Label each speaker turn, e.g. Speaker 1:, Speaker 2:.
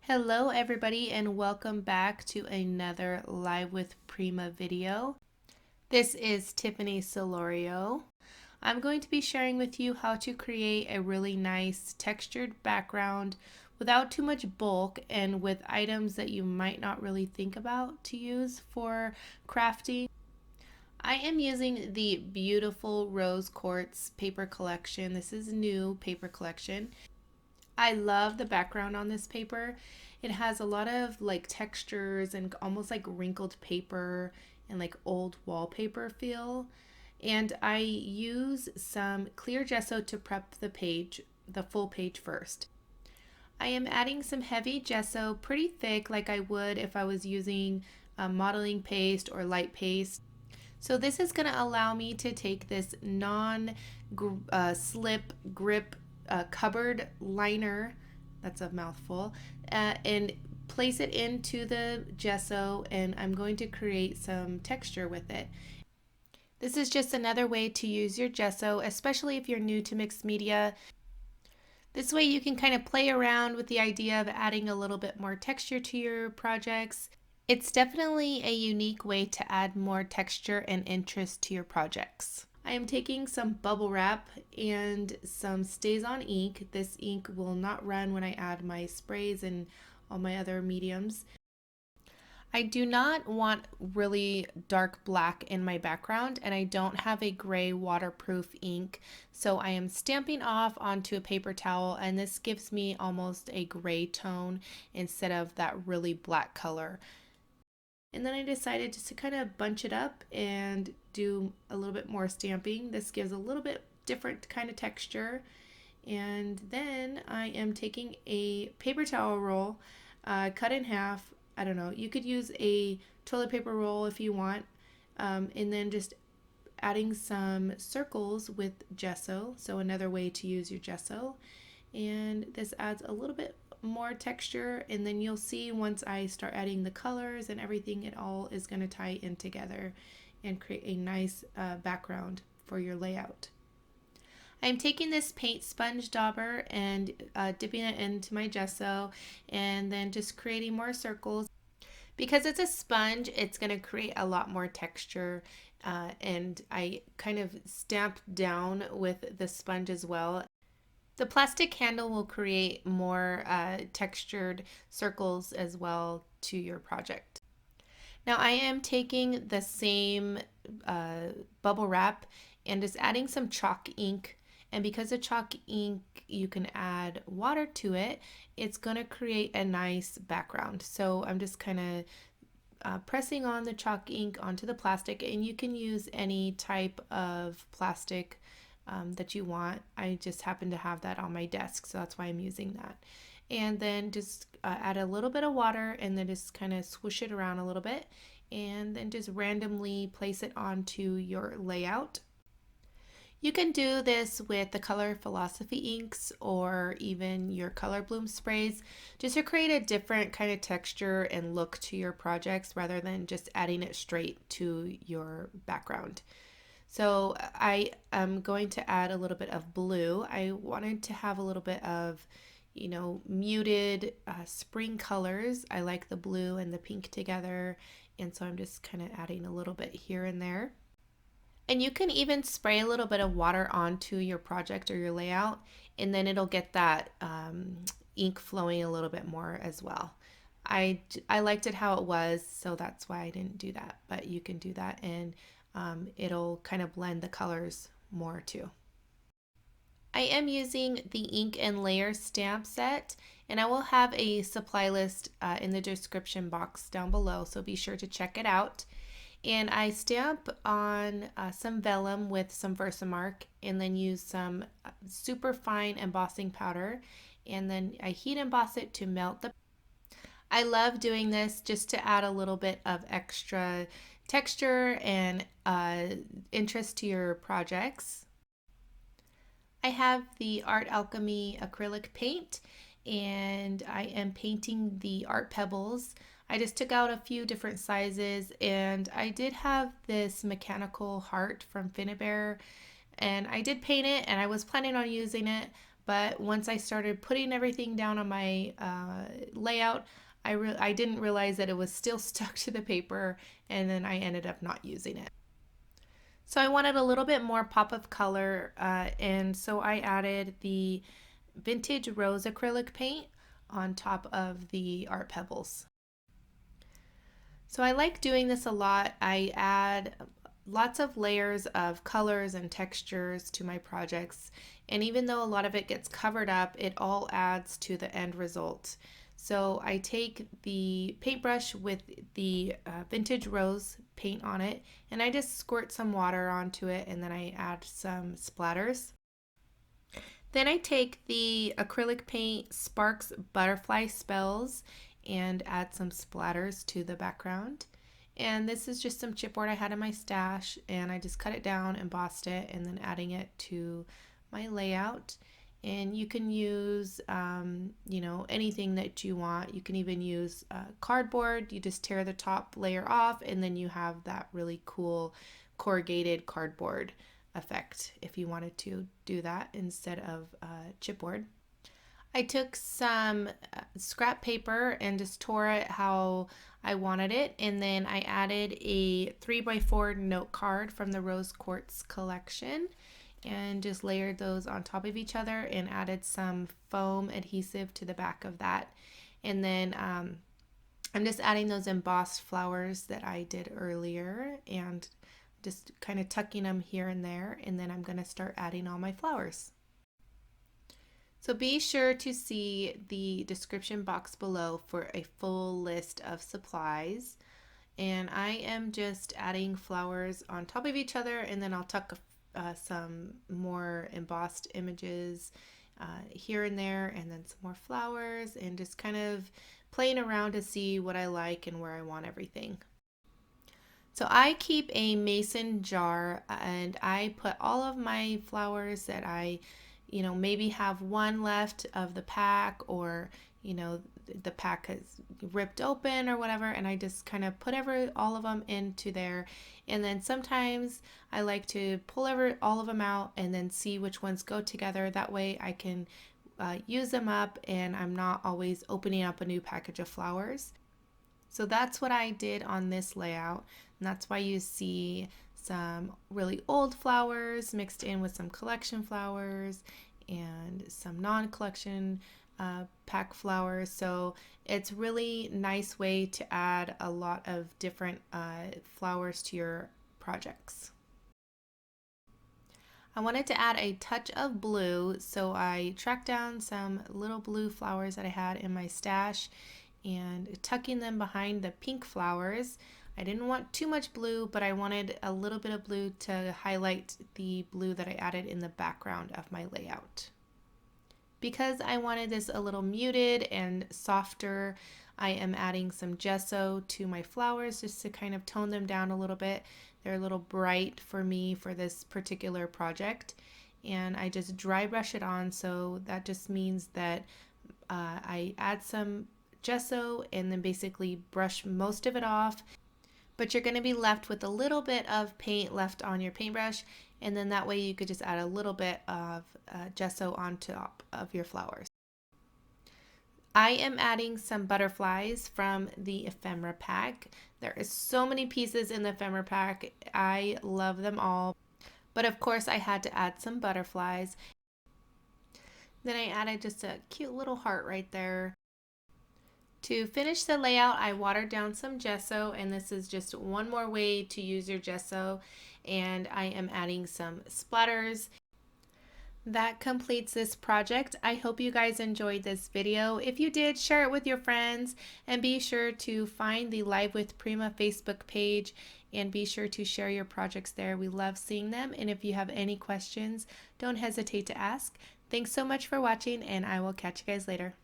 Speaker 1: Hello everybody and welcome back to another Live with Prima video. This is Tiffany Solorio. I'm going to be sharing with you how to create a really nice textured background without too much bulk and with items that you might not really think about to use for crafting. I am using the beautiful rose quartz paper collection. This is new paper collection. I love the background on this paper. It has a lot of like textures and almost like wrinkled paper and like old wallpaper feel. And I use some clear gesso to prep the page, the full page first. I am adding some heavy gesso, pretty thick like I would if I was using modeling paste or light paste. So this is going to allow me to take this non-slip grip cupboard liner, that's a mouthful, and place it into the gesso, and I'm going to create some texture with it. This is just another way to use your gesso, especially if you're new to mixed media. This way you can kind of play around with the idea of adding a little bit more texture to your projects. It's definitely a unique way to add more texture and interest to your projects. I am taking some bubble wrap and some Stays On ink. This ink will not run when I add my sprays and all my other mediums. I do not want really dark black in my background, and I don't have a gray waterproof ink, so I am stamping off onto a paper towel, and this gives me almost a gray tone instead of that really black color. And then I decided just to kind of bunch it up and do a little bit more stamping. This gives a little bit different kind of texture. And then I am taking a paper towel roll, cut in half. I don't know, you could use a toilet paper roll if you want. And then just adding some circles with gesso. So another way to use your gesso. And this adds a little bit more texture, and then you'll see once I start adding the colors and everything, it all is going to tie in together and create a nice background for your layout. I'm taking this paint sponge dauber and dipping it into my gesso and then just creating more circles. Because it's a sponge, it's going to create a lot more texture, and I kind of stamped down with the sponge as well. The plastic handle will create more textured circles as well to your project. Now I am taking the same bubble wrap and just adding some chalk ink, and because the chalk ink you can add water to it, it's going to create a nice background. So I'm just kind of pressing on the chalk ink onto the plastic, and you can use any type of plastic that you want. I just happen to have that on my desk, so that's why I'm using that. And then just add a little bit of water and then just kind of swoosh it around a little bit, and then just randomly place it onto your layout. You can do this with the Color Philosophy inks or even your Color Bloom sprays, just to create a different kind of texture and look to your projects rather than just adding it straight to your background. So I am going to add a little bit of blue. I wanted to have a little bit of, muted spring colors. I like the blue and the pink together, and so I'm just kind of adding a little bit here and there. And you can even spray a little bit of water onto your project or your layout, and then it'll get that ink flowing a little bit more as well. I liked it how it was, so that's why I didn't do that, but you can do that, and it'll kind of blend the colors more too. I am using the ink and layer stamp set, and I will have a supply list in the description box down below, so be sure to check it out. And I stamp on some vellum with some Versamark, and then use some super fine embossing powder, and then I heat emboss it to melt the. I love doing this just to add a little bit of extra texture and interest to your projects. I have the Art Alchemy acrylic paint, and I am painting the art pebbles. I just took out a few different sizes, and I did have this mechanical heart from Finnabair, and I did paint it, and I was planning on using it, But once I started putting everything down on my layout, I didn't realize that it was still stuck to the paper, and then I ended up not using it. So I wanted a little bit more pop of color, and so I added the vintage rose acrylic paint on top of the art pebbles. So I like doing this a lot. I add lots of layers of colors and textures to my projects, and even though a lot of it gets covered up, it all adds to the end result. So I take the paintbrush with the vintage rose paint on it, and I just squirt some water onto it, and then I add some splatters. Then I take the acrylic paint Sparks Butterfly Spells and add some splatters to the background. And this is just some chipboard I had in my stash, and I just cut it down, embossed it, and then adding it to my layout. And you can use, anything that you want. You can even use cardboard. You just tear the top layer off, and then you have that really cool corrugated cardboard effect if you wanted to do that instead of chipboard. I took some scrap paper and just tore it how I wanted it, and then I added a 3x4 note card from the Rose Quartz collection and just layered those on top of each other and added some foam adhesive to the back of that. And then I'm just adding those embossed flowers that I did earlier and just kind of tucking them here and there, and then I'm going to start adding all my flowers. So be sure to see the description box below for a full list of supplies. And I am just adding flowers on top of each other, and then I'll tuck some more embossed images here and there, and then some more flowers, and just kind of playing around to see what I like and where I want everything. So I keep a mason jar, and I put all of my flowers that I maybe have one left of the pack, or the pack has ripped open or whatever, and I just kind of put all of them into there. And then sometimes I like to pull all of them out and then see which ones go together. That way I can use them up, and I'm not always opening up a new package of flowers. So that's what I did on this layout, and that's why you see some really old flowers mixed in with some collection flowers and some non-collection pack flowers. So it's really nice way to add a lot of different flowers to your projects. I wanted to add a touch of blue, so I tracked down some little blue flowers that I had in my stash and tucking them behind the pink flowers. I didn't want too much blue, but I wanted a little bit of blue to highlight the blue that I added in the background of my layout. Because I wanted this a little muted and softer, I am adding some gesso to my flowers just to kind of tone them down a little bit. They're a little bright for me for this particular project, and I just dry brush it on, so that just means that I add some gesso and then basically brush most of it off, but you're going to be left with a little bit of paint left on your paintbrush, and then that way you could just add a little bit of gesso on top of your flowers. I am adding some butterflies from the ephemera pack. There is so many pieces in the ephemera pack. I love them all, but of course I had to add some butterflies. Then I added just a cute little heart right there. To finish the layout, I watered down some gesso, and this is just one more way to use your gesso, and I am adding some splatters. That completes this project. I hope you guys enjoyed this video. If you did, share it with your friends, and be sure to find the Live with Prima Facebook page and be sure to share your projects there. We love seeing them, and if you have any questions, don't hesitate to ask. Thanks so much for watching, and I will catch you guys later.